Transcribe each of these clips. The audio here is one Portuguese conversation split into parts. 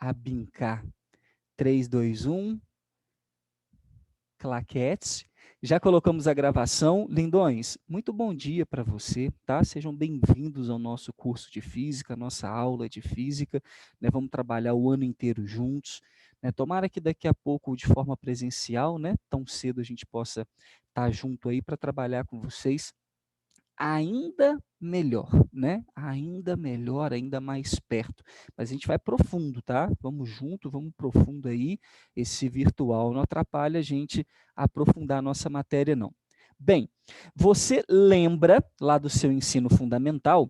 Abincar. 3, 2, 1. Claquetes. Já colocamos a gravação. Lindões, muito bom dia para você, tá? Sejam bem-vindos ao nosso curso de física, nossa aula de física, né? Vamos trabalhar o ano inteiro juntos, né? Tomara que daqui a pouco, de forma presencial, né? Tão cedo a gente possa estar junto aí para trabalhar com vocês ainda melhor, né? Ainda melhor, ainda mais perto. Mas a gente vai profundo, tá? Vamos junto, vamos profundo aí. Esse virtual não atrapalha a gente aprofundar a nossa matéria, não. Bem, você lembra lá do seu ensino fundamental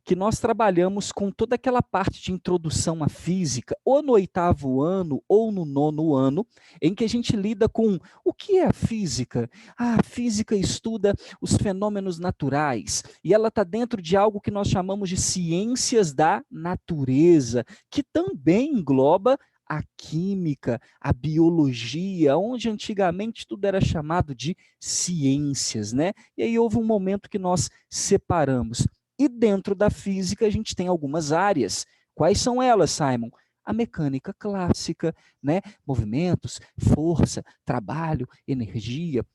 que nós trabalhamos com toda aquela parte de introdução à física, ou no 8º ano, ou no 9º ano, em que a gente lida com o que é a física? Ah, a física estuda os fenômenos naturais, e ela está dentro de algo que nós chamamos de ciências da natureza, que também engloba a química, a biologia, onde antigamente tudo era chamado de ciências, né? E aí houve um momento que nós separamos. E dentro da física a gente tem algumas áreas. Quais são elas, Simon? A mecânica clássica, né? Movimentos, força, trabalho, energia.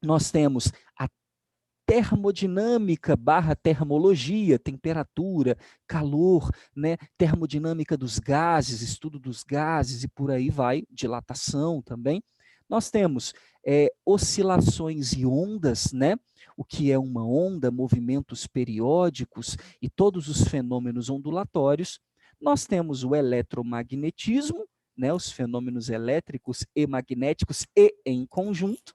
Nós temos a termodinâmica barra termologia, temperatura, calor, né? Termodinâmica dos gases, estudo dos gases e por aí vai, dilatação também. Nós temos oscilações e ondas, né? O que é uma onda, movimentos periódicos e todos os fenômenos ondulatórios. Nós temos o eletromagnetismo, né? Os fenômenos elétricos e magnéticos e em conjunto.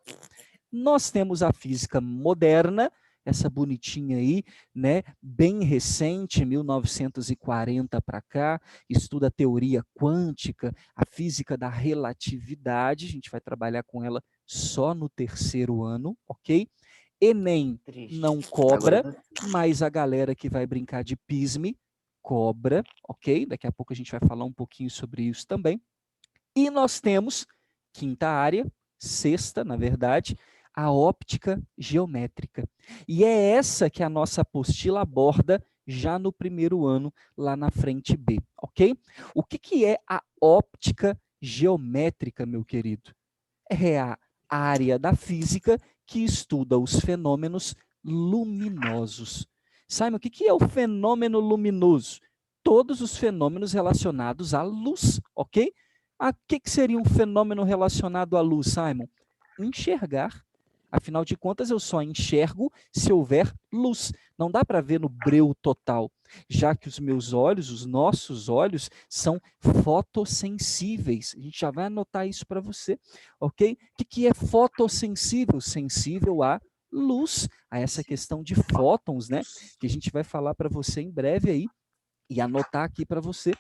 Nós temos a física moderna, essa bonitinha aí, né, bem recente, 1940 para cá, estuda a teoria quântica, a física da relatividade, a gente vai trabalhar com ela só no 3º ano, ok? Enem não cobra, mas a galera que vai brincar de PISME cobra, ok? Daqui a pouco a gente vai falar um pouquinho sobre isso também. E nós temos, quinta área, sexta, na verdade, a óptica geométrica. E é essa que a nossa apostila aborda já no 1º ano, lá na frente B, ok? O que é a óptica geométrica, meu querido? É a área da física que estuda os fenômenos luminosos. Simon, o que é o fenômeno luminoso? Todos os fenômenos relacionados à luz, ok? O que seria um fenômeno relacionado à luz, Simon? Enxergar. Afinal de contas, eu só enxergo se houver luz. Não dá para ver no breu total, já que os meus olhos, os nossos olhos, são fotossensíveis. A gente já vai anotar isso para você, ok? O que é fotossensível? Sensível à luz, a essa questão de fótons, né? Que a gente vai falar para você em breve aí e anotar aqui para você.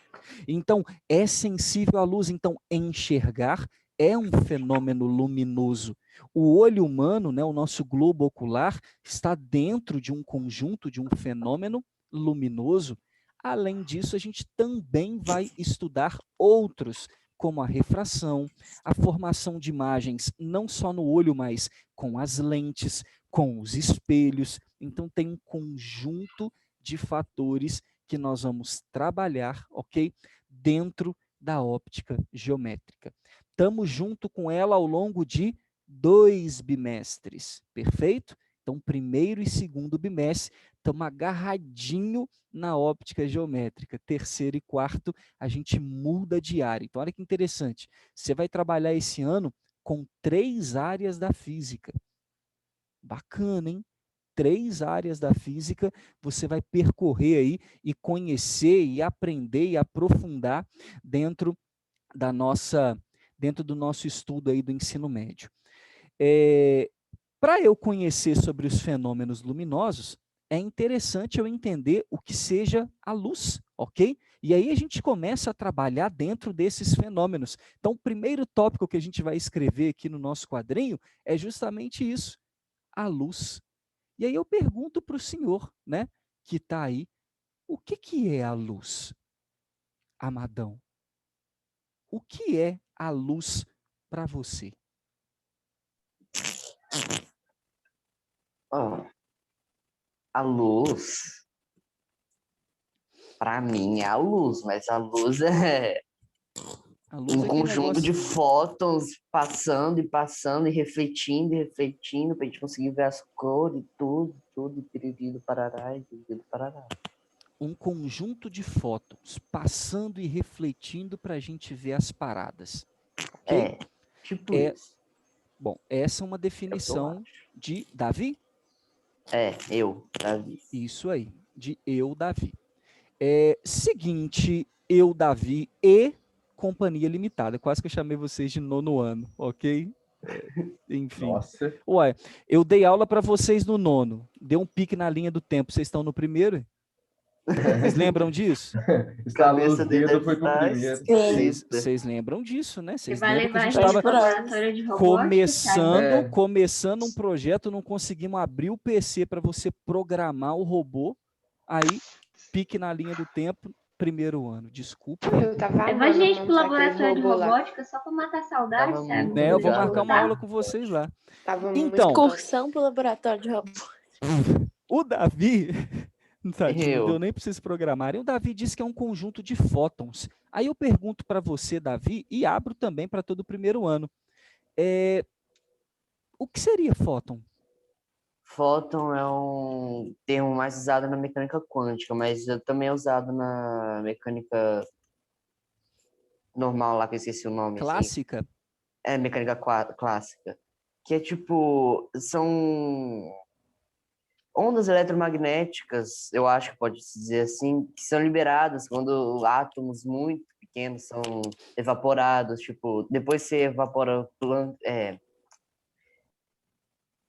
Então, é sensível à luz, então enxergar é um fenômeno luminoso. O olho humano, né, o nosso globo ocular, está dentro de um conjunto de um fenômeno luminoso. Além disso, a gente também vai estudar outros, como a refração, a formação de imagens, não só no olho, mas com as lentes, com os espelhos. Então, tem um conjunto de fatores que nós vamos trabalhar, ok? Dentro da óptica geométrica. Estamos junto com ela ao longo de 2 bimestres, perfeito? Então, 1º e 2º bimestre, estamos agarradinho na óptica geométrica. 3º e 4º, a gente muda de área. Então, olha que interessante. Você vai trabalhar esse ano com 3 áreas da física. Bacana, hein? 3 áreas da física, você vai percorrer aí e conhecer e aprender e aprofundar dentro da nossa, dentro do nosso estudo aí do ensino médio. Para eu conhecer sobre os fenômenos luminosos, é interessante eu entender o que seja a luz, ok? E aí a gente começa a trabalhar dentro desses fenômenos. Então, o primeiro tópico que a gente vai escrever aqui no nosso quadrinho é justamente isso, a luz. E aí eu pergunto para o senhor, né, que está aí, o que é a luz, Amadão? O que é a luz para você? Oh, a luz, para mim, é a luz, mas a luz A luz é aquele conjunto de negócio... fótons passando e passando e refletindo, pra gente conseguir ver as cores, tudo, piriri do parará e piriri do parará. Um conjunto de fótons passando e refletindo para a gente ver as paradas. Ok? Tipo isso. Bom, essa é uma É o que eu definição acho. de Davi. Davi. Isso aí, de eu, Davi. Seguinte, eu, Davi e Companhia Limitada. Quase que eu chamei vocês de nono ano, ok? Enfim. Nossa. Ué, eu dei aula para vocês no nono. Deu um pique na linha do tempo. Vocês estão no primeiro? Vocês lembram disso? Estalou os Cabeça dele dedos, deve foi pro estar primeiro. Vocês lembram disso, né? Você Vocês vai lembram que a levar a gente gente estava pro laboratório de robótica, sabe? começando um projeto, não conseguimos abrir o PC para você programar o robô. Aí, pique na linha do tempo, primeiro ano. Desculpa aí. Eu tava Leva a gente pro montar aquele laboratório de robô lá. robótica só pra matar saudade, Tava sabe? muito Eu vou legal, marcar uma Tá? aula com vocês lá. Tava Então, muito Excursão pro laboratório de robô. O Davi, tadinho, não deu Eu. nem para vocês programarem. O Davi disse que é um conjunto de fótons. Aí eu pergunto para você, Davi, e abro também para todo o primeiro ano. O que seria fóton? Fóton é um termo mais usado na mecânica quântica, mas também é usado na mecânica normal lá, que eu esqueci o nome. Assim. Clássica? É, mecânica clássica. Que é tipo, são ondas eletromagnéticas, eu acho que pode-se dizer assim, que são liberadas quando átomos muito pequenos são evaporados, tipo, depois você evapora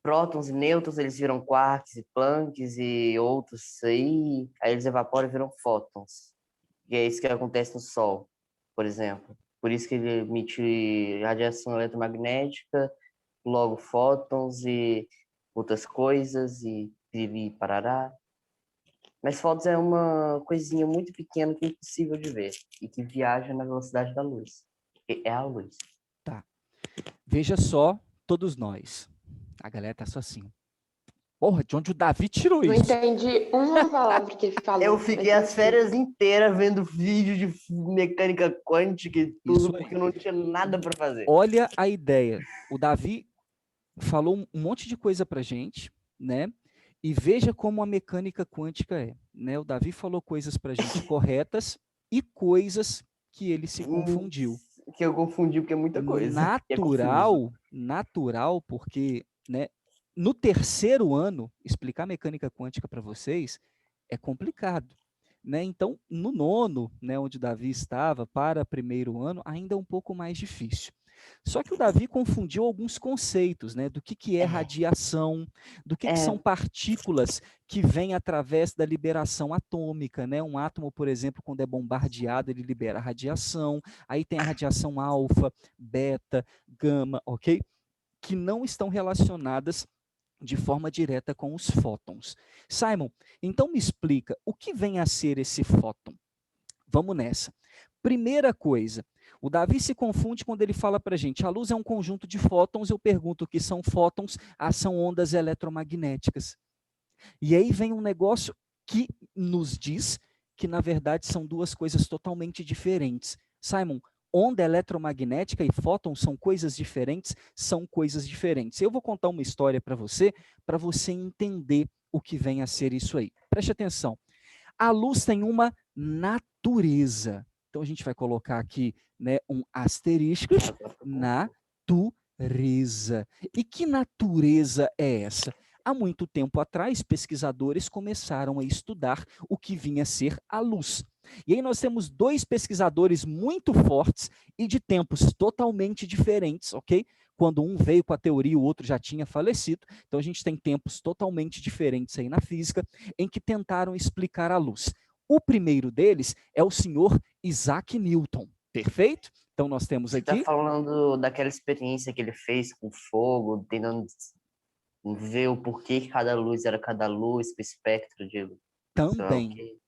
prótons e nêutrons, eles viram quarks e planks e outros aí eles evaporam e viram fótons. E é isso que acontece no Sol, por exemplo. Por isso que ele emite radiação eletromagnética, logo fótons e outras coisas e parará. Mas fótons é uma coisinha muito pequena que é impossível de ver e que viaja na velocidade da luz. É a luz. Tá. Veja só, todos nós. A galera tá só assim. Porra, de onde o Davi tirou Não isso? entendi uma palavra que ele falou. Eu fiquei as férias inteiras vendo vídeo de mecânica quântica e tudo, porque eu não tinha nada para fazer. Olha a ideia. O Davi falou um monte de coisa pra gente, né? E veja como a mecânica quântica é, né? O Davi falou coisas pra gente corretas e coisas que ele se confundiu. Que eu confundi porque é muita coisa. Natural, porque, né, no terceiro ano, explicar mecânica quântica para vocês é complicado, né? Então, no nono, né, onde o Davi estava, para primeiro ano, ainda é um pouco mais difícil. Só que o Davi confundiu alguns conceitos, né, do que é radiação, do que são partículas que vêm através da liberação atômica, né? Um átomo, por exemplo, quando é bombardeado, ele libera radiação, aí tem a radiação alfa, beta, gama, ok? Que não estão relacionadas de forma direta com os fótons. Simon, então me explica, o que vem a ser esse fóton? Vamos nessa. Primeira coisa, o Davi se confunde quando ele fala para a gente, a luz é um conjunto de fótons, eu pergunto o que são fótons, são ondas eletromagnéticas. E aí vem um negócio que nos diz que, na verdade, são duas coisas totalmente diferentes. Simon, onda eletromagnética e fóton são coisas diferentes? São coisas diferentes. Eu vou contar uma história para você entender o que vem a ser isso aí. Preste atenção. A luz tem uma natureza. Então, a gente vai colocar aqui, né, um asterisco, natureza. E que natureza é essa? Há muito tempo atrás, pesquisadores começaram a estudar o que vinha a ser a luz. E aí nós temos dois pesquisadores muito fortes e de tempos totalmente diferentes, ok? Quando um veio com a teoria, o outro já tinha falecido. Então a gente tem tempos totalmente diferentes aí na física, em que tentaram explicar a luz. O primeiro deles é o senhor Isaac Newton, perfeito? Então nós temos aqui... Você está falando daquela experiência que ele fez com fogo, tentando ver o porquê que cada luz era cada luz, o espectro de... Também,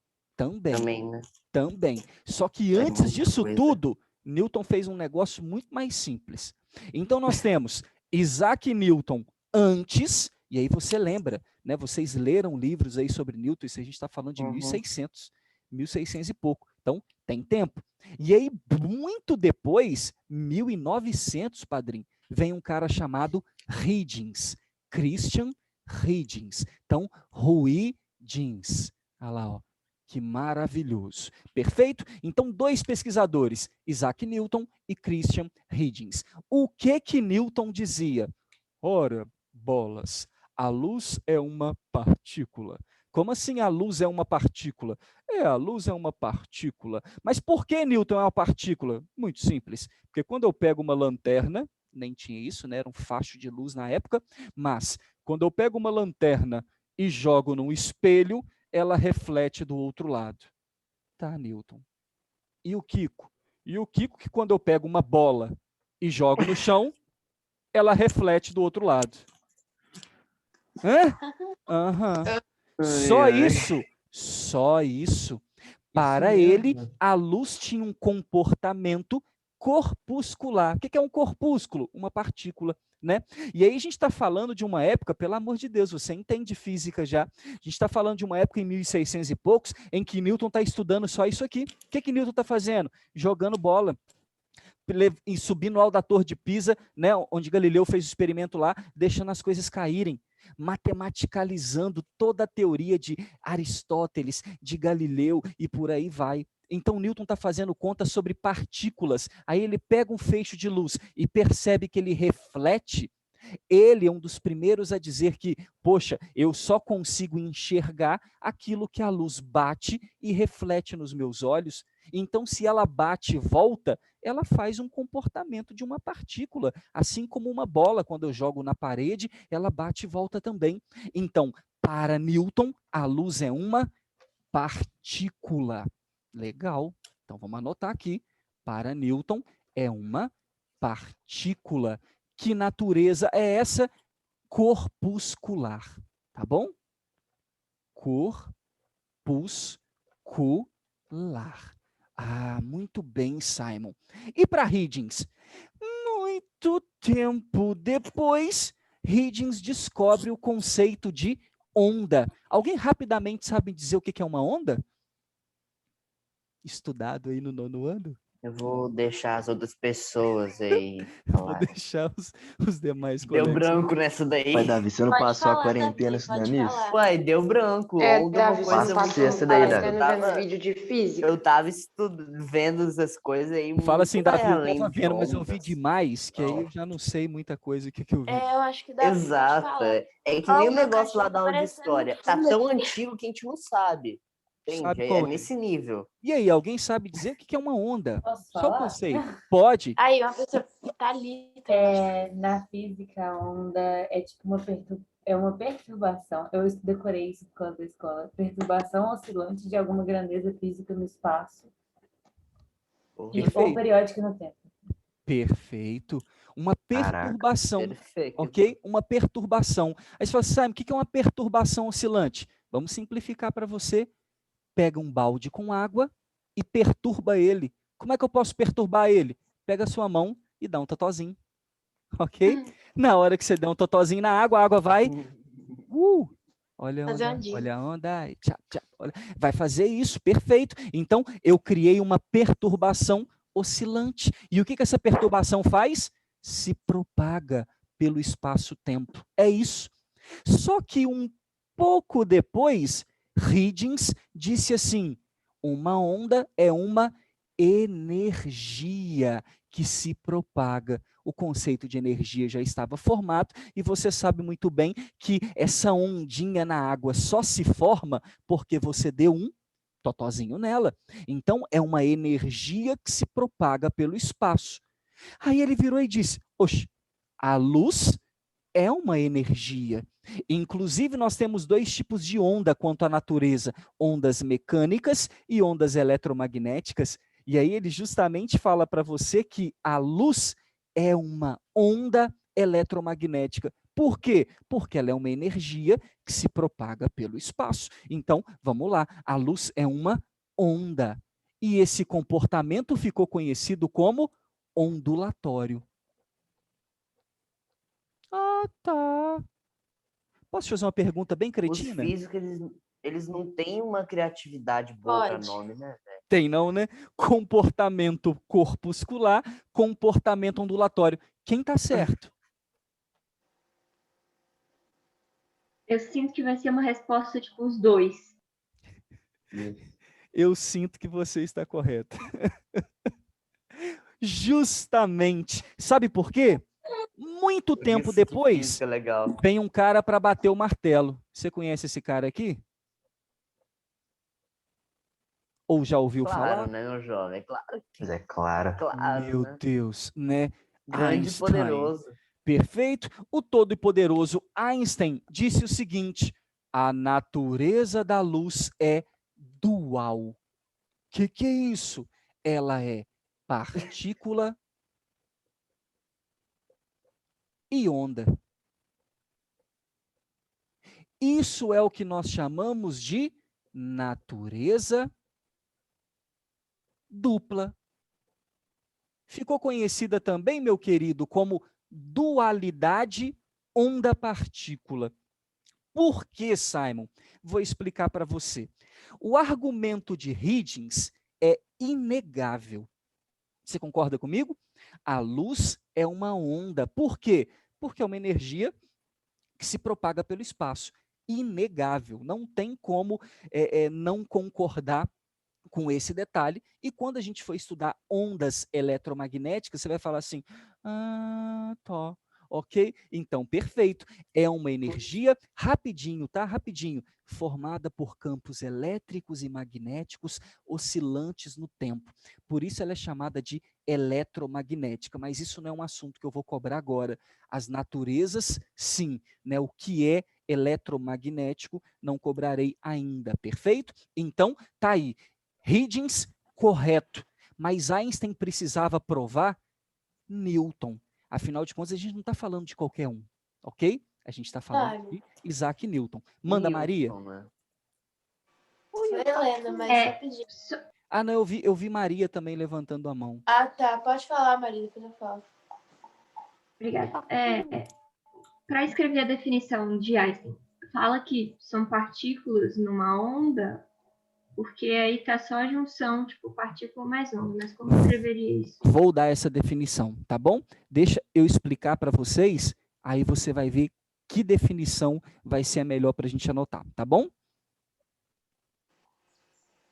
né? Também. Só que antes disso tudo, Newton fez um negócio muito mais simples. Então nós temos Isaac Newton antes, e aí você lembra, né? Vocês leram livros aí sobre Newton, isso a gente está falando de 1600 e pouco. Então, Tem tempo. E aí, muito depois, 1900, padrinho, vem um cara chamado Huygens, Christian Huygens. Então, Huygens. Olha lá, ó. Que maravilhoso. Perfeito? Então, dois pesquisadores, Isaac Newton e Christian Huygens. O que Newton dizia? Ora, bolas, a luz é uma partícula. Como assim a luz é uma partícula? A luz é uma partícula. Mas por que Newton é uma partícula? Muito simples. Porque quando eu pego uma lanterna, nem tinha isso, né? Era um facho de luz na época, mas quando eu pego uma lanterna e jogo num espelho, ela reflete do outro lado. Tá, Newton. E o Kiko? E o Kiko que quando eu pego uma bola e jogo no chão, ela reflete do outro lado. Hã? Aham. Só isso. Para ele, a luz tinha um comportamento corpuscular. O que é um corpúsculo? Uma partícula, né? E aí a gente está falando de uma época, pelo amor de Deus, você entende física já. A gente está falando de uma época em 1600 e poucos, em que Newton está estudando só isso aqui. O que Newton está fazendo? Jogando bola. E subindo ao da Torre de Pisa, né, onde Galileu fez o experimento lá, deixando as coisas caírem, matematicalizando toda a teoria de Aristóteles, de Galileu e por aí vai. Então Newton está fazendo conta sobre partículas, aí ele pega um feixe de luz e percebe que ele reflete. Ele é um dos primeiros a dizer que, poxa, eu só consigo enxergar aquilo que a luz bate e reflete nos meus olhos. Então, se ela bate e volta, ela faz um comportamento de uma partícula, assim como uma bola, quando eu jogo na parede, ela bate e volta também. Então, para Newton, a luz é uma partícula. Legal. Então, vamos anotar aqui. Para Newton, é uma partícula. Que natureza é essa? Corpuscular, tá bom? Corpuscular. Ah, muito bem, Simon. E para Huygens? Muito tempo depois, Huygens descobre o conceito de onda. Alguém rapidamente sabe dizer o que é uma onda? Estudado aí no 9º ano? Eu vou deixar as outras pessoas aí Vou falarem. deixar os demais Deu colegas. branco nessa daí. Pai, Davi, você não Pode passou a falar, quarentena Davi, estudando pode isso? falar. Uai, deu branco. É, Onda é uma Davi, você coisa não muito Passa essa daí, tá Davi. vendo vídeo de física? Eu tava vendo essas coisas aí Fala muito assim, mais Davi, eu além estava de vendo, mas eu vi ondas. demais, que aí Não. eu já não sei muita coisa que eu vi. Eu acho que o Davi pode Exato. falar. É que nem Ó, o meu negócio lá cachorro da aula de parecendo história. Tá tão antigo que a gente não sabe. Entende? Sabe É qual é? nesse nível. E aí, alguém sabe dizer o que é uma onda? Posso Só o falar? conceito. Pode. Aí, uma pessoa que tá ali. Na física, a onda é tipo uma perturbação. Eu decorei isso por causa da escola. Perturbação oscilante de alguma grandeza física no espaço ou Perfeito. periódica no tempo. Perfeito. Uma Caraca. perturbação, Perfeito. ok? Uma perturbação. Aí você fala assim, Simon, o que é uma perturbação oscilante? Vamos simplificar para você. Pega um balde com água e perturba ele. Como é que eu posso perturbar ele? Pega a sua mão e dá um totozinho. Ok? Na hora que você der um totozinho na água, a água vai. Olha a Fazer onda, ondinha. olha a onda. Tchá, tchá, olha. Vai fazer isso, perfeito. Então, eu criei uma perturbação oscilante. E o que essa perturbação faz? Se propaga pelo espaço-tempo. É isso. Só que um pouco depois, Huygens disse assim: uma onda é uma energia que se propaga. O conceito de energia já estava formado e você sabe muito bem que essa ondinha na água só se forma porque você deu um totozinho nela. Então, é uma energia que se propaga pelo espaço. Aí ele virou e disse: oxe, a luz é uma energia. Inclusive, nós temos dois tipos de onda quanto à natureza: ondas mecânicas e ondas eletromagnéticas. E aí ele justamente fala para você que a luz é uma onda eletromagnética. Por quê? Porque ela é uma energia que se propaga pelo espaço. Então, vamos lá, a luz é uma onda. E esse comportamento ficou conhecido como ondulatório. Ah, tá. Posso te fazer uma pergunta bem Os cretina? físicos, eles não têm uma criatividade boa para Pode. nome, né, velho? Tem não, né? Comportamento corpuscular, comportamento ondulatório. Quem está certo? Eu sinto que vai ser uma resposta tipo os dois. Eu sinto que você está correto. Justamente. Sabe por quê? Muito tempo Isso, que depois, física legal. vem um cara para bater o martelo. Você conhece esse cara aqui? Ou já ouviu Claro, falar? né, meu jovem? Claro, Mas é claro. claro, Meu né? Deus, né? Grande e Einstein. poderoso. Perfeito? O todo e poderoso Einstein disse o seguinte: a natureza da luz é dual. Que é isso? Ela é partícula e onda. Isso é o que nós chamamos de natureza dupla. Ficou conhecida também, meu querido, como dualidade onda-partícula. Por que, Simon? Vou explicar para você. O argumento de Huygens é inegável. Você concorda comigo? A luz é uma onda. Por quê? Porque é uma energia que se propaga pelo espaço. Inegável. Não tem como não concordar com esse detalhe. E quando a gente for estudar ondas eletromagnéticas, você vai falar assim: ah, tá. Ok? Então, perfeito. É uma energia, rapidinho, tá? Rapidinho, formada por campos elétricos e magnéticos oscilantes no tempo. Por isso ela é chamada de eletromagnética, mas isso não é um assunto que eu vou cobrar agora. As naturezas, sim, né? O que é eletromagnético, não cobrarei ainda, perfeito? Então, tá aí. Huygens, correto. Mas Einstein precisava provar Newton. Afinal de contas, a gente não está falando de qualquer um, ok? A gente está falando de Isaac Newton. Manda, Maria. Newton, né? Foi Helena, mas É, rapidinho. Ah, não, eu vi Maria também levantando a mão. Ah, tá. Pode falar, Maria, depois eu falo. Obrigada. Para escrever a definição de Einstein, fala que são partículas numa onda, porque aí tá só a junção, tipo, partícula mais onda. Mas como escreveria isso? Vou dar essa definição, tá bom? Deixa eu explicar para vocês, aí você vai ver que definição vai ser a melhor para a gente anotar, tá bom?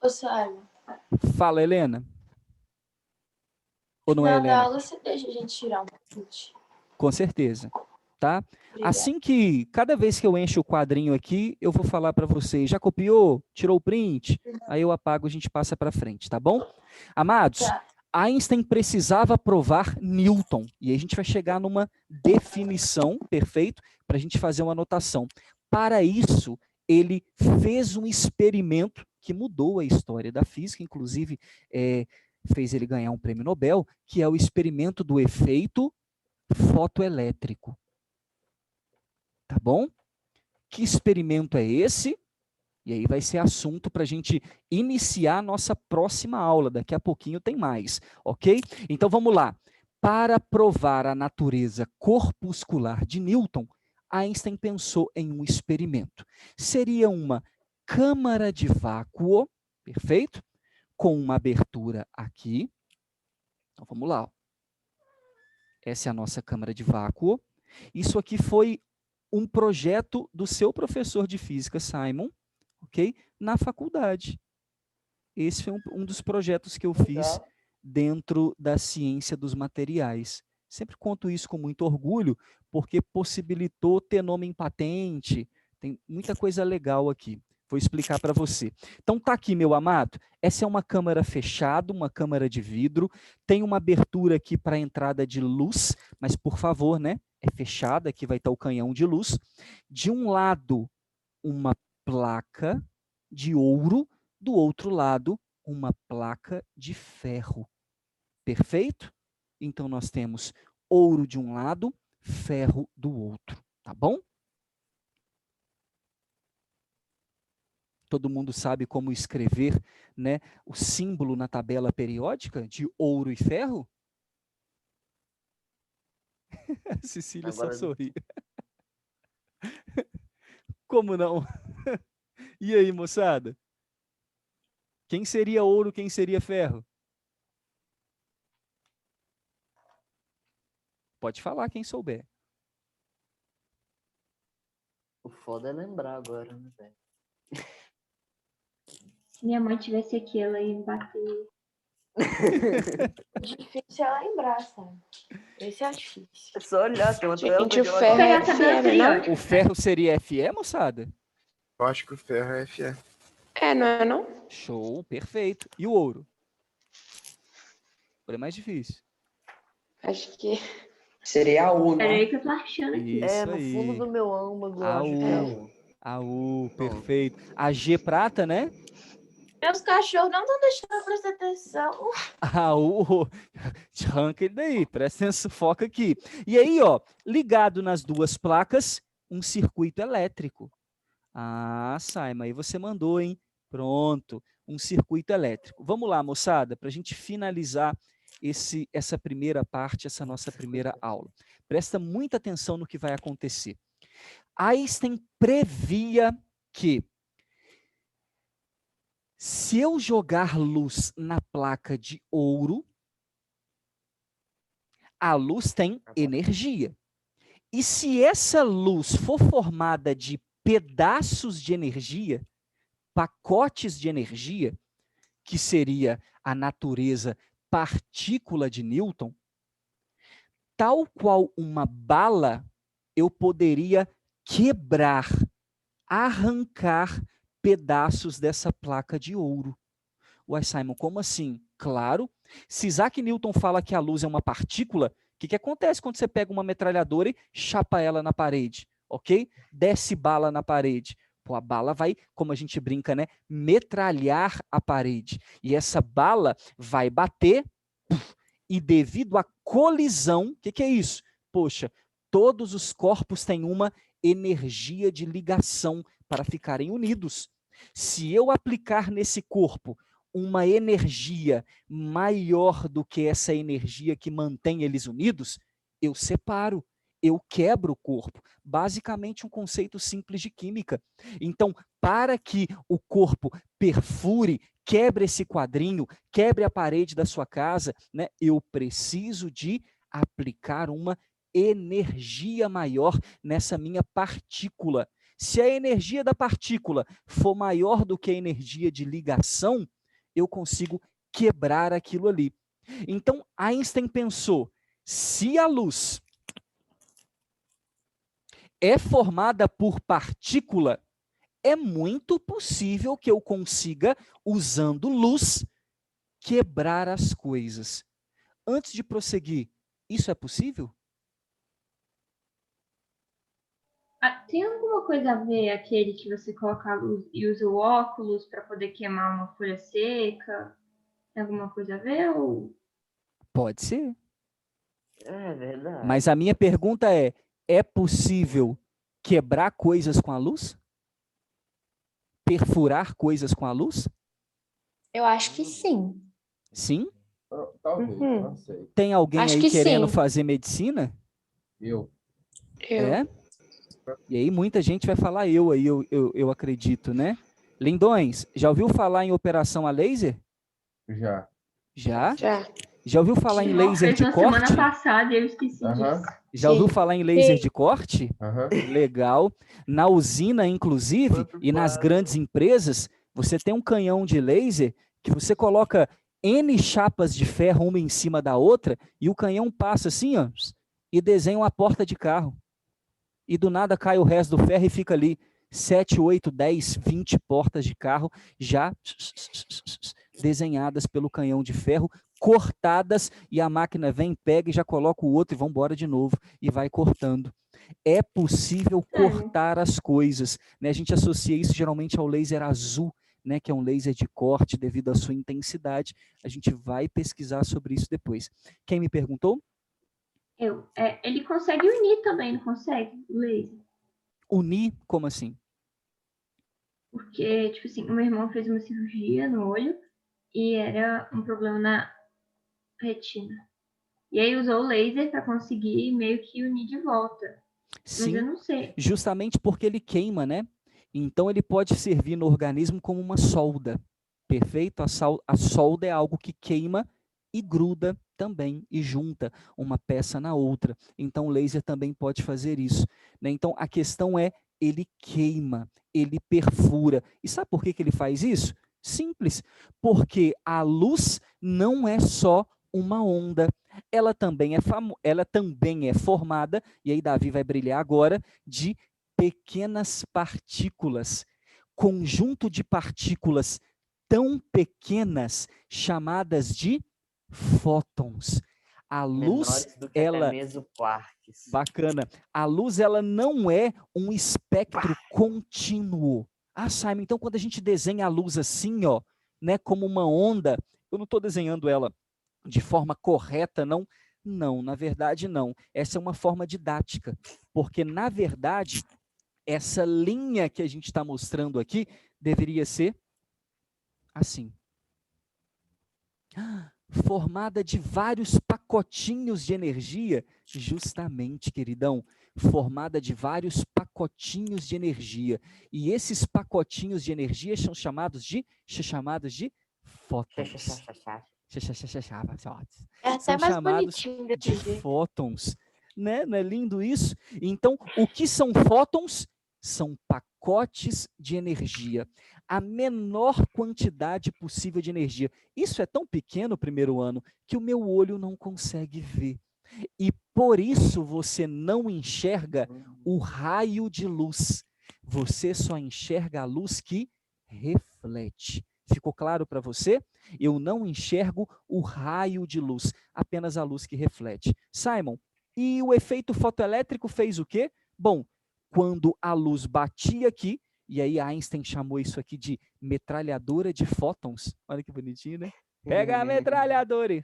Ô, Simon. Fala, Helena. Ou não é, Final da Helena? aula, você deixa a gente tirar um print. Com certeza, tá? Obrigada. Assim que, cada vez que eu encho o quadrinho aqui, eu vou falar para vocês, já copiou? Tirou o print? Aí eu apago, a gente passa para frente, tá bom? Amados, Tá. Einstein precisava provar Newton, e aí a gente vai chegar numa definição, perfeito? Para a gente fazer uma anotação. Para isso, ele fez um experimento que mudou a história da física, inclusive fez ele ganhar um prêmio Nobel, que é o experimento do efeito fotoelétrico. Tá bom? Que experimento é esse? E aí vai ser assunto para a gente iniciar a nossa próxima aula. Daqui a pouquinho tem mais, ok? Então vamos lá. Para provar a natureza corpuscular de Newton, Einstein pensou em um experimento. Seria uma câmara de vácuo, perfeito? Com uma abertura aqui. Então vamos lá. Essa é a nossa câmara de vácuo. Isso aqui foi um projeto do seu professor de física, Simon, ok? Na faculdade. Esse foi um dos projetos que eu fiz dentro da ciência dos materiais. Sempre conto isso com muito orgulho, porque possibilitou ter nome em patente, tem muita coisa legal aqui. Vou explicar para você. Então tá aqui, meu amado. Essa é uma câmara fechada, uma câmara de vidro. Tem uma abertura aqui para entrada de luz, mas por favor, né? É fechada, aqui vai estar o canhão de luz. De um lado, uma placa de ouro, do outro lado, uma placa de ferro. Perfeito? Então nós temos ouro de um lado, ferro do outro, tá bom? Todo mundo sabe como escrever, né, o símbolo na tabela periódica de ouro e ferro? Cecília só Agora, sorri. Como não? E aí, moçada? Quem seria ouro, quem seria ferro? Pode falar quem souber. O foda é lembrar agora, né, velho? Se minha mãe tivesse aqui, ela ia me bater. Difícil é lembrar, sabe? Esse é difícil. É só olhar, tem uma tabela Gente, o de ferro pegar é essa tabela FM, não? periódica. O ferro seria Fe, moçada? Eu acho que o ferro é Fe. É, não é não? Show, perfeito. E o ouro? O ouro é mais difícil. Acho que... Seria a U, Peraí não? que eu tô achando aqui. Isso no aí. fundo do meu âmago, eu acho que é AU. um. AU, perfeito. A G prata, né? Meus cachorros não estão deixando eu prestar atenção. AU. Arranca ele daí, presta atenção, foca aqui. E aí, ó, ligado nas duas placas, um circuito elétrico. Ah, Simon, aí você mandou, hein? Pronto, um circuito elétrico. Vamos lá, moçada, para a gente finalizar essa primeira parte, essa nossa primeira aula. Presta muita atenção no que vai acontecer. Einstein previa que se eu jogar luz na placa de ouro, a luz tem energia. E se essa luz for formada de pedaços de energia, pacotes de energia, que seria a natureza partícula de Newton, tal qual uma bala, eu poderia quebrar, arrancar pedaços dessa placa de ouro. Ué, Simon, como assim? Claro, se Isaac Newton fala que a luz é uma partícula, o que acontece quando você pega uma metralhadora e chapa ela na parede, ok? Desce bala na parede. Pô, a bala vai, como a gente brinca, né? Metralhar a parede. E essa bala vai bater, e devido à colisão, o que é isso? Poxa, todos os corpos têm uma energia de ligação para ficarem unidos. Se eu aplicar nesse corpo uma energia maior do que essa energia que mantém eles unidos, eu separo, eu quebro o corpo. Basicamente um conceito simples de química. Então, para que o corpo perfure, quebre esse quadrinho, quebre a parede da sua casa, né, eu preciso de aplicar uma energia maior nessa minha partícula. Se a energia da partícula for maior do que a energia de ligação, eu consigo quebrar aquilo ali. Então, Einstein pensou, se a luz é formada por partícula, é muito possível que eu consiga, usando luz, quebrar as coisas. Antes de prosseguir, isso é possível? Tem alguma coisa a ver aquele que você coloca a luz e usa o óculos para poder queimar uma folha seca? Tem alguma coisa a ver? Ou... Pode ser. É verdade. Mas a minha pergunta é possível quebrar coisas com a luz? Perfurar coisas com a luz? Eu acho que sim. Sim? Talvez, não sei. Tem alguém Acho aí que querendo sim. fazer medicina? Eu. É? E aí muita gente vai falar eu acredito, né? Lindões, já ouviu falar em operação a laser? Já. Já? Já. Já ouviu falar em Irmão laser fez de na corte? semana passada e eu esqueci Aham. disso. Já ouviu Sim. falar em laser Sim. de corte? Aham. Legal. Na usina, inclusive, Quanto e nas quadro. grandes empresas, você tem um canhão de laser que você coloca N chapas de ferro uma em cima da outra e o canhão passa assim, ó, e desenha uma porta de carro. E do nada cai o resto do ferro e fica ali 7, 8, 10, 20 portas de carro já desenhadas pelo canhão de ferro, cortadas, e a máquina vem, pega e já coloca o outro e vão embora de novo e vai cortando. É possível cortar as coisas, né? A gente associa isso geralmente ao laser azul, né, que é um laser de corte devido à sua intensidade. A gente vai pesquisar sobre isso depois. Quem me perguntou? Ele consegue unir também, não consegue? O laser. Unir, como assim? Porque, tipo assim, o meu irmão fez uma cirurgia no olho e era um problema na retina. E aí usou o laser para conseguir meio que unir de volta. Mas eu Sim, não sei. justamente porque ele queima, né? Então ele pode servir no organismo como uma solda. Perfeito? A solda é algo que queima e gruda também e junta uma peça na outra. Então o laser também pode fazer isso, né? Então a questão é, ele queima, ele perfura. E sabe por que que ele faz isso? Simples, porque a luz não é só uma onda, ela também é formada, e aí Davi vai brilhar agora, de pequenas partículas, conjunto de partículas tão pequenas chamadas de fótons. A luz, Menores do que até ela, mesmo quarks. bacana, a luz ela não é um espectro contínuo. Ah, Simon, então quando a gente desenha a luz assim, ó, né, como uma onda, eu não estou desenhando ela de forma correta, não? Não, na verdade não. Essa é uma forma didática, porque na verdade essa linha que a gente está mostrando aqui deveria ser assim, formada de vários pacotinhos de energia, justamente, queridão, formada de vários pacotinhos de energia. E esses pacotinhos de energia são chamados de fótons. É até São mais chamados bonitinho de desse jeito. fótons, né? Não é lindo isso? Então, o que são fótons? São pacotes de energia, a menor quantidade possível de energia. Isso é tão pequeno, primeiro ano, que o meu olho não consegue ver. E por isso você não enxerga o raio de luz. Você só enxerga a luz que reflete. Ficou claro para você? Eu não enxergo o raio de luz, apenas a luz que reflete. Simon, e o efeito fotoelétrico fez o quê? Bom, quando a luz batia aqui, e aí Einstein chamou isso aqui de metralhadora de fótons. Olha que bonitinho, né? Pega a metralhadora e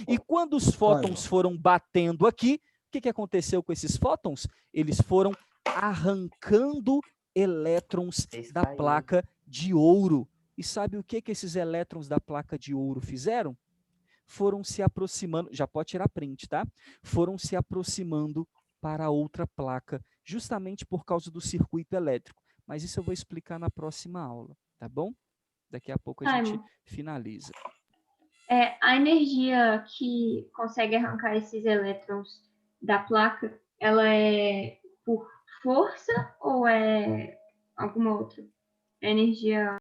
E quando os fótons foram batendo aqui, o que aconteceu com esses fótons? Eles foram arrancando elétrons da placa de ouro. E sabe o que esses elétrons da placa de ouro fizeram? Foram se aproximando, já pode tirar print, tá? Foram se aproximando para outra placa, justamente por causa do circuito elétrico. Mas isso eu vou explicar na próxima aula, tá bom? Daqui a pouco a gente finaliza. A energia que consegue arrancar esses elétrons da placa, ela é por força ou é alguma outra energia?